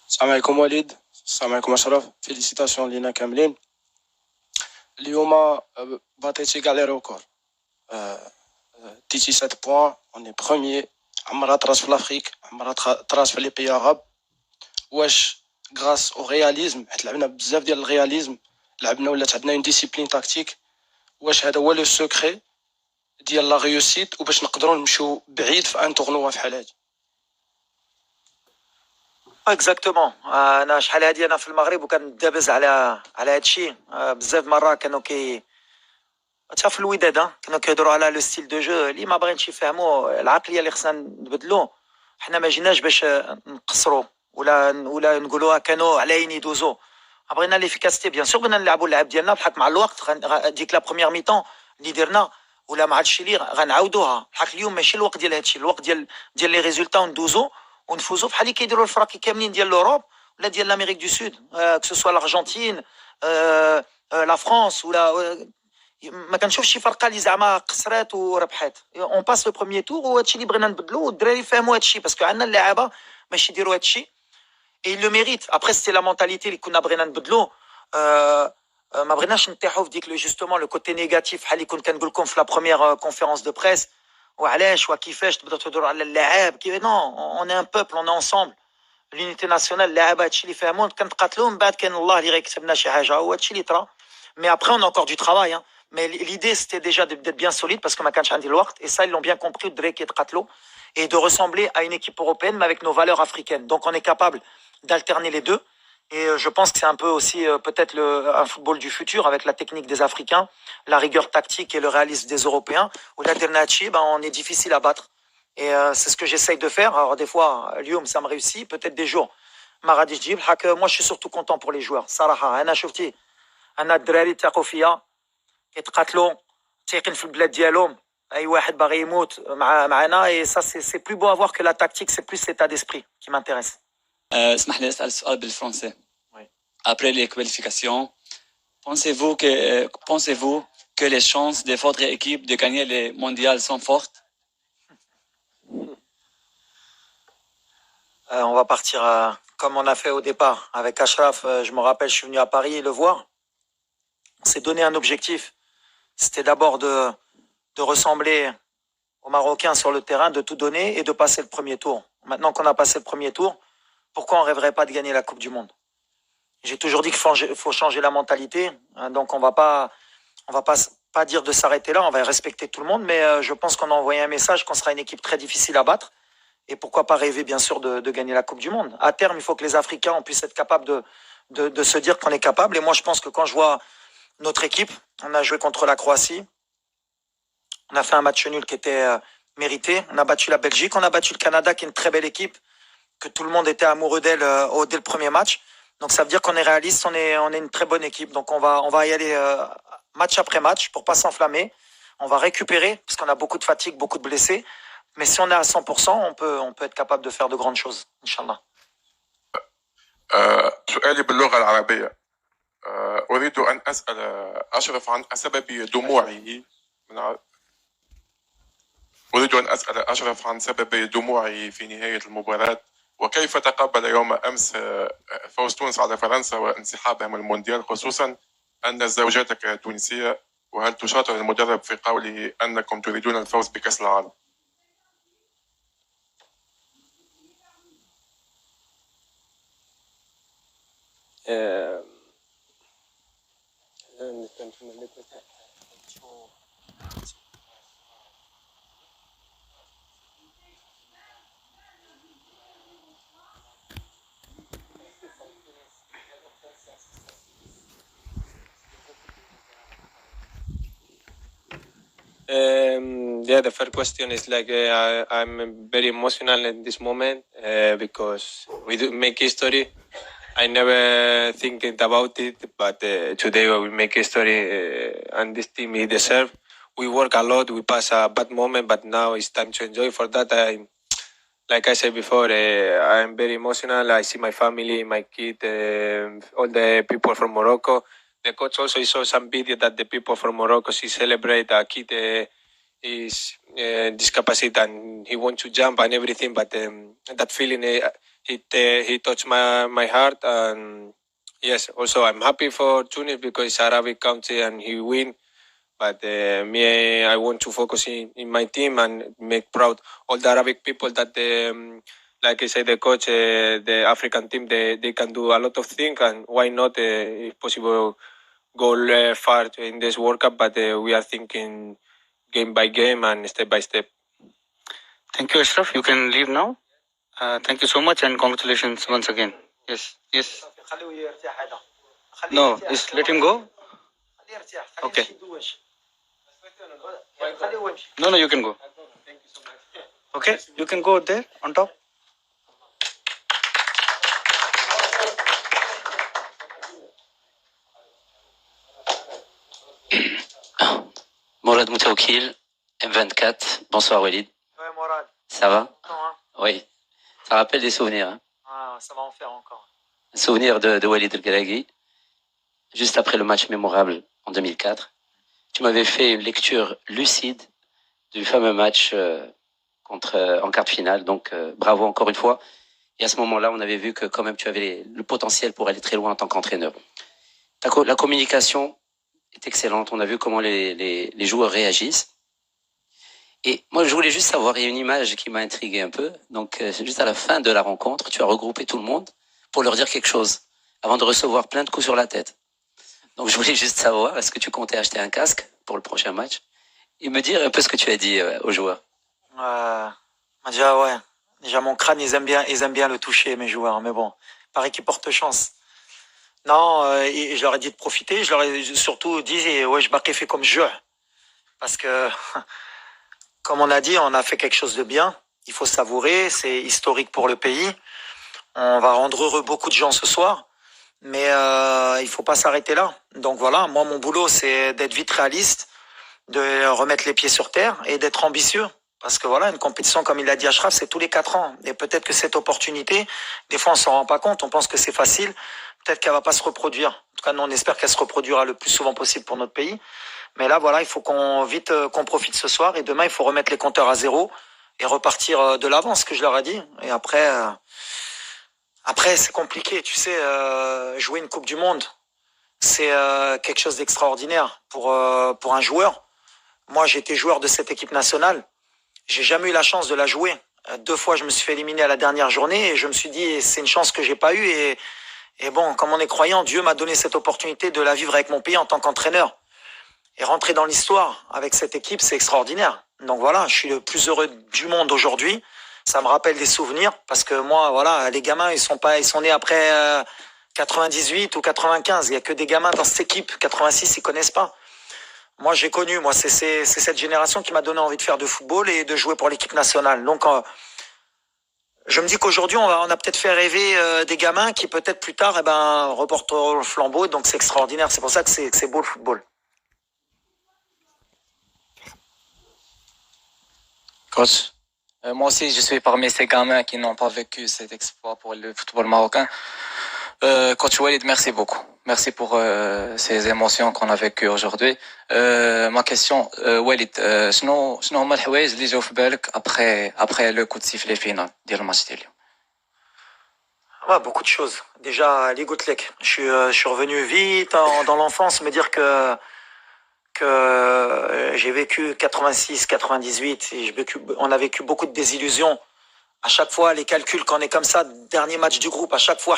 السلام عليكم وليد. السلام عليكم اشرف. فيليسيتاسيون لينا كاملين. اليوم باتيتي كاع لي ريكورد. ديتي 7 بوان اوني بروميي. عمرها طراس في لافريك، عمرها طراس في لي بي عرب. واش غراس او رياليزم، حيت لعبنا بزاف ديال الرياليزم، لعبنا ولات عندنا اون ديسيبلين تاكتيك. واش هذا هو لو سوكري ديال لا ريوسيت وباش نقدروا نمشيو بعيد في ان تورنوا بحال هادي؟ اكزاكتومون. انا شحال هادي انا في المغرب وكندابز على هادشي. بزاف مرة كانوا حتى في الوداد كانوا كيهضروا على لو ستيل دو جو اللي ما باغينش يفهموا العقليه اللي خصنا نبدلو. حنا ما جيناش باش نقصروا ولا نقولوا كانوا على يدوزو. بغينا ليفيكاسيتي بيان سور، بغينا نلعبوا اللعب ديالنا بحال مع الوقت. ديك لا بروميير ميطون اللي درنا ولا مع هادشي اللي غنعاودوها بحال اليوم. ماشي الوقت ديال هادشي، الوقت ديال لي ريزولتا وندوزو ونفوزوا بحال اللي كيديروا الفرق كاملين ديال لوروب ولا ديال لامريك دو سود، كو سوا الارجنتين، لا فرانس ولا ما كنشوفش شي فرقه اللي زعما قصرات وربحات. اون باس لو بروميير تور وهادشي اللي بغينا نبدلو والدراري فهموا هادشي باسكو عندنا اللاعبه باش يديروا هادشي اي لو ميريت. ابري سيتي لا مونتاليتي اللي كنا بغينا نبدلو. ما بغيناش نطيحوا في ديك لو جوستومون لو كوتي نيجاتيف بحال اللي كنت كنقول لكم في لا بروميير كونفيرونس دو بريس. وعلاش وكيفاش تبداو تهضروا على اللاعب كي نو اون ان بوبل اون انصامبل لونيتي ناسيونال. اللاعب هادشي اللي فهموا كنتقاتلوا من بعد كان الله اللي غيكتب لنا شي حاجه. هو هادشي اللي طرا. مي ابري اون encore du travail. Mais l'idée, c'était déjà d'être bien solide parce que ma cancha dit l'ouest. Et ça, ils l'ont bien compris, Drake et Tratlo. Et de ressembler à une équipe européenne, mais avec nos valeurs africaines. Donc, on est capable d'alterner les deux. Et je pense que c'est un peu aussi peut-être un football du futur avec la technique des Africains, la rigueur tactique et le réalisme des Européens. Ou l'alternative, on est difficile à battre. Et c'est ce que j'essaye de faire. Alors, des fois, Lyon, ça me réussit. Peut-être des jours. Maradi Djib, moi, je suis surtout content pour les joueurs. Saraha, Anna Shofti, Anna Drari Takofia. يتقاتلوا تيقين في البلاد ديالهم. اي واحد باغي يموت معنا. اي سا سي بلو بو افوار كو لا تاكتيك، سي بلوس l'état d'esprit qui m'intéresse. اسمح لي اسال سؤال بالفرنسي. Après les qualifications, pensez-vous que les chances de votre équipe de gagner les mondiales sont fortes? On va partir comme on a fait au départ avec Ashraf. Je me rappelle, je suis venu à Paris le voir. On s'est donné un objectif. C'était d'abord de ressembler aux Marocains sur le terrain, de tout donner et de passer le premier tour. Maintenant qu'on a passé le premier tour, pourquoi on ne rêverait pas de gagner la Coupe du Monde? J'ai toujours dit qu'il faut changer la mentalité. Donc on va pas dire de s'arrêter là, on va respecter tout le monde, mais je pense qu'on a envoyé un message qu'on sera une équipe très difficile à battre. Et pourquoi pas rêver bien sûr de gagner la Coupe du Monde. À terme, il faut que les Africains puissent être capables de se dire qu'on est capable. Et moi, je pense que quand je vois notre équipe, on a joué contre la Croatie. On a fait un match nul qui était mérité. On a battu la Belgique. On a battu le Canada, qui est une très belle équipe, que tout le monde était amoureux d'elle dès le premier match. Donc ça veut dire qu'on est réaliste, on est une très bonne équipe. Donc on va y aller match après match pour pas s'enflammer. On va récupérer parce qu'on a beaucoup de fatigue, beaucoup de blessés. Mais si on est à 100%, on peut être capable de faire de grandes choses, Inch'Allah. سؤالي باللغة العربية. أريد أن أسأل أشرف عن سبب دموعه. أريد أن أسأل أشرف عن سبب دموعه في نهاية المباراة، وكيف تقبل يوم أمس فوز تونس على فرنسا وانسحابها من المونديال، خصوصا أن زوجتك تونسية، وهل تشاطر المدرب في قوله أنكم تريدون الفوز بكأس العالم؟ Yeah, the first question is like I'm very emotional at this moment because we do make history. I never think about it, but today we make history and this team we deserve. We work a lot, we pass a bad moment, but now it's time to enjoy. For that, like I said before, I'm very emotional. I see my family, my kid, all the people from Morocco. The coach also saw some video that the people from Morocco celebrate a kid is discapacited and he wants to jump and everything, but that feeling he touched my heart. And yes, also I'm happy for Tunis because it's Arabic country and he win. But I want to focus in my team and make proud all the Arabic people that, like I said, the coach, the African team, they can do a lot of things. And why not, if possible, go far in this World Cup. But we are thinking game by game and step by step. Thank you, Ashraf. You can leave now. Thank you so much and congratulations once again. Yes, yes. No, just let him go. Okay. No, you can go. Okay, you can go there on top. Mourad Moutaoukil, M24. Bonsoir Walid. Ouais, Morad. Ça va? Non, hein. Oui. Ça rappelle des souvenirs. Hein? Ah, ça va en faire encore. Un souvenir de Walid El-Ghalaghi, juste après le match mémorable en 2004. Tu m'avais fait une lecture lucide du fameux match en quart de finale. Donc bravo encore une fois. Et à ce moment-là, on avait vu que quand même tu avais le potentiel pour aller très loin en tant qu'entraîneur. La communication est excellente. On a vu comment les joueurs réagissent. Et moi, je voulais juste savoir, il y a une image qui m'a intrigué un peu. Donc, juste à la fin de la rencontre, tu as regroupé tout le monde pour leur dire quelque chose, avant de recevoir plein de coups sur la tête. Donc, je voulais juste savoir, est-ce que tu comptais acheter un casque pour le prochain match et me dire un peu ce que tu as dit aux joueurs. Déjà, ouais. Déjà, mon crâne, ils aiment bien le toucher, mes joueurs. Mais bon, pareil qu'ils portent chance. Non, et je leur ai dit de profiter. Je leur ai surtout dit, ouais, je fait comme jeu. Parce que, comme on a dit, on a fait quelque chose de bien. Il faut savourer. C'est historique pour le pays. On va rendre heureux beaucoup de gens ce soir. Mais il faut pas s'arrêter là. Donc voilà, moi, mon boulot, c'est d'être vite réaliste, de remettre les pieds sur terre et d'être ambitieux. Parce que voilà, une compétition, comme il l'a dit Ashraf, c'est tous les 4 ans. Et peut-être que cette opportunité, des fois, on s'en rend pas compte. On pense que c'est facile. Peut-être qu'elle va pas se reproduire. En tout cas, nous, on espère qu'elle se reproduira le plus souvent possible pour notre pays. Mais là, voilà, il faut qu'on profite ce soir. Et demain, il faut remettre les compteurs à zéro et repartir de l'avant, ce que je leur ai dit. Et après, c'est compliqué. Tu sais, jouer une Coupe du Monde, c'est quelque chose d'extraordinaire pour un joueur. Moi, j'ai été joueur de cette équipe nationale. J'ai jamais eu la chance de la jouer. 2 fois, je me suis fait éliminer à la dernière journée et je me suis dit, c'est une chance que j'ai pas eue. Et bon, comme on est croyant, Dieu m'a donné cette opportunité de la vivre avec mon pays en tant qu'entraîneur. Et rentrer dans l'histoire avec cette équipe, c'est extraordinaire. Donc voilà, je suis le plus heureux du monde aujourd'hui. Ça me rappelle des souvenirs parce que moi, voilà, les gamins, ils sont nés après 98 ou 95. Il y a que des gamins dans cette équipe. 86, ils connaissent pas. Moi, j'ai connu. Moi, c'est cette génération qui m'a donné envie de faire de football et de jouer pour l'équipe nationale. Donc, je me dis qu'aujourd'hui, on a peut-être fait rêver des gamins qui peut-être plus tard, reporteront le flambeau. Donc, c'est extraordinaire. C'est pour ça que c'est beau le football. Coach, moi aussi, je suis parmi ces gamins qui n'ont pas vécu cet exploit pour le football marocain. Coach Walid, merci beaucoup. Merci pour ces émotions qu'on a vécues aujourd'hui. Ma question, Walid, شنو هما الحوايج اللي جاو في بالك après le coup de sifflet final ديال الماتش ديال اليوم؟ Ouais, beaucoup de choses. Déjà, les Goutlek. Je suis revenu vite dans l'enfance, me dire que j'ai vécu 86, 98 et on a vécu beaucoup de désillusions. À chaque fois, les calculs, quand on est comme ça, dernier match du groupe, à chaque fois,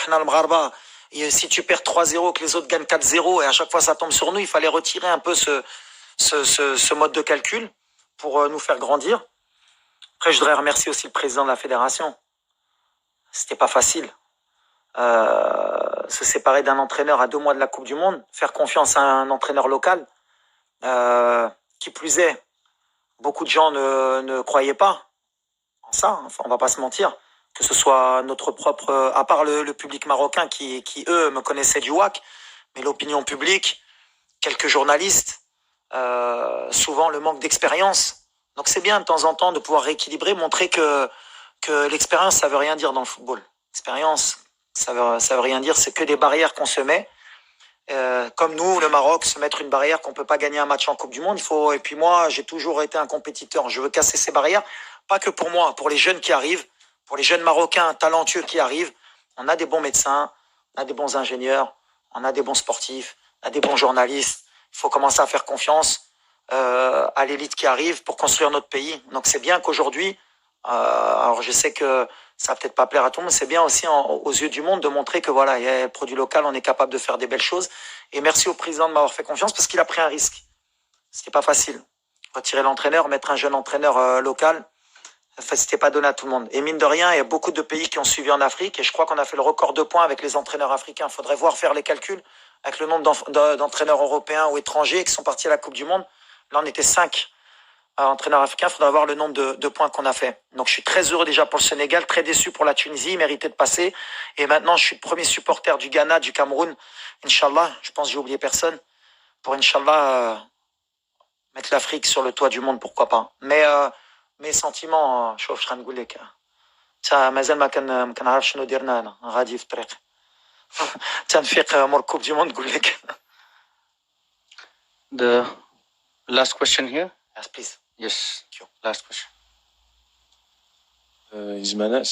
et si tu perds 3-0, que les autres gagnent 4-0, et à chaque fois ça tombe sur nous, il fallait retirer un peu ce mode de calcul pour nous faire grandir. Après, je voudrais remercier aussi le président de la fédération. C'était pas facile. Se séparer d'un entraîneur à 2 mois de la Coupe du Monde, faire confiance à un entraîneur local, qui plus est, beaucoup de gens ne croyaient pas en ça, enfin, on va pas se mentir, que ce soit notre propre, à part le public marocain qui eux me connaissaient du WAC, mais l'opinion publique, quelques journalistes, souvent le manque d'expérience. Donc c'est bien de temps en temps de pouvoir rééquilibrer, montrer que l'expérience ça veut rien dire dans le football. L'expérience ça veut rien dire, c'est que des barrières qu'on se met. Comme nous, le Maroc, se mettre une barrière qu'on peut pas gagner un match en Coupe du Monde, et puis moi, j'ai toujours été un compétiteur. Je veux casser ces barrières, pas que pour moi, pour les jeunes qui arrivent, pour les jeunes Marocains talentueux qui arrivent, on a des bons médecins, on a des bons ingénieurs, on a des bons sportifs, on a des bons journalistes. Il faut commencer à faire confiance à l'élite qui arrive pour construire notre pays. Donc c'est bien qu'aujourd'hui, alors je sais que ça va peut-être pas plaire à tout le monde, c'est bien aussi aux yeux du monde de montrer que voilà, il y a un produit local, on est capable de faire des belles choses. Et merci au président de m'avoir fait confiance parce qu'il a pris un risque. C'était pas facile. Retirer l'entraîneur, mettre un jeune entraîneur local, c'était pas donné à tout le monde. Et mine de rien, il y a beaucoup de pays qui ont suivi en Afrique et je crois qu'on a fait le record de points avec les entraîneurs africains. Il faudrait voir faire les calculs avec le nombre d'entraîneurs européens ou étrangers qui sont partis à la Coupe du Monde. Là, on était 5 entraîneurs africains. Il faudrait voir le nombre de points qu'on a fait. Donc, je suis très heureux déjà pour le Sénégal, très déçu pour la Tunisie. Il méritait de passer. Et maintenant, je suis le premier supporter du Ghana, du Cameroun. Inch'Allah, je pense que j'ai oublié personne. Pour Inch'Allah, mettre l'Afrique sur le toit du monde, pourquoi pas. Mais mes sentiments, شوف شحال نقول لك مازال ما كنعرف شنو درنا انا غادي في الطريق تنفيق مور كوب دي موند نقول لك. The last question here. Yes, please. Yes. Last question. إزمانات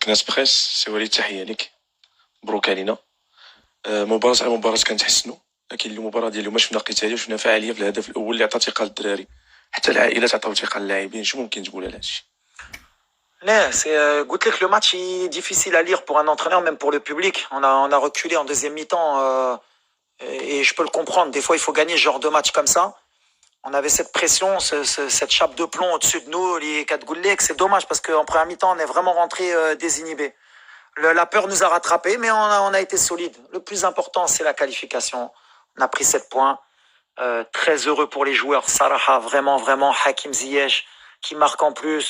كناس بريس سي وليد تحية لك مبروك علينا مباراة على مباراة كنتحسنوا لكن المباراة ديال اليوم شفنا قتالية وشفنا فعالية في الهدف الأول اللي عطى ثقة للدراري حتى العائلات عطاو ثقة للاعبين شنو ممكن تقول على هادشي؟ Ouais, قلت لك le match est difficile à lire pour un entraîneur, même pour le public. On a reculé en deuxième mi-temps et je peux le comprendre. Des fois, il faut gagner ce genre de match comme ça. On avait cette pression, cette chape de plomb au-dessus de nous, les 4 goulets. C'est dommage parce qu'en première mi-temps, on est vraiment rentré désinhibé. La peur nous a rattrapés, mais on a été solide. Le plus important, c'est la qualification. On a pris 7 points. Très heureux pour les joueurs. Saraha, vraiment, vraiment. Hakim Ziyech, qui marque en plus.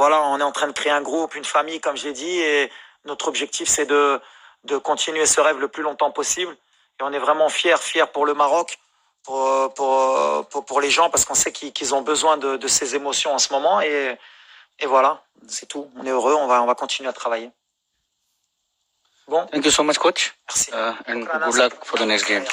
Voilà, on est en train de créer un groupe, une famille, comme je l'ai dit. Et notre objectif, c'est de continuer ce rêve le plus longtemps possible. Et on est vraiment fiers pour le Maroc, pour les gens, parce qu'on sait qu'ils ont besoin de ces émotions en ce moment. Et voilà, c'est tout. On est heureux, on va continuer à travailler. Bon. Thank you so much, coach. Merci. And good luck for the next game.